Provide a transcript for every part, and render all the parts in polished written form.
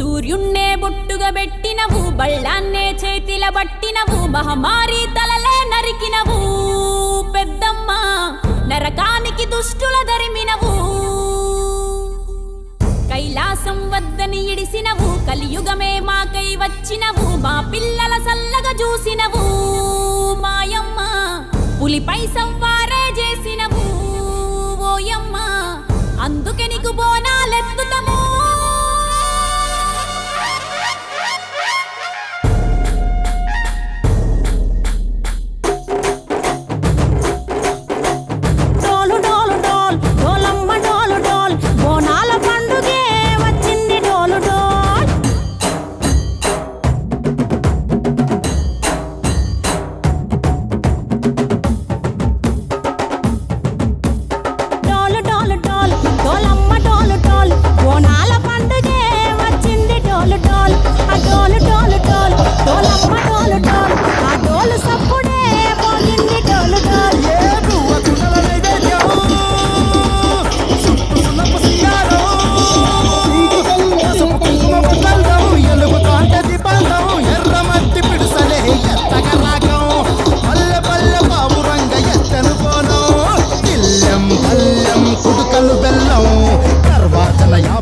సూర్యున్నే బొట్టుగా పెట్టినవు, బళ్ళాన్నే చేతిల పట్టినవు, మహమారి తలలే నరికినవు పెద్దమ్మ, నరకానికి దుష్టుల దరిమినవు. కైలాసం వద్దని ఇడిసినవు, కలియుగమే మాకై వచ్చినవు, మా పిల్లల సల్లగా చూసినవు మాయమ్మ, పులిపై సవ్వారే చేసినవు ఓయమ్మ, అందుకే నీకు బోనాలెత్తుతము.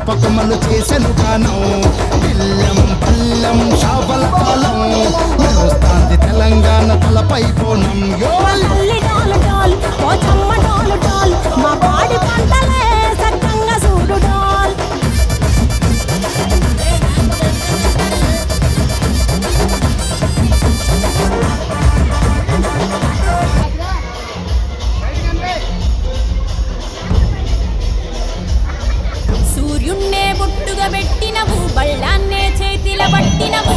పకమలు చేసెను గానం పిల్లం పల్లం షావల కాలం మెరుస్తాంది తెలంగాణ తలపై పోనం. మా పాడి పంటలే సక్కంగా చూడు డాల్. సూర్యున్నే బొట్టుగా పెట్టినవు, బళ్ళాన్నే చేతిల పట్టినవు,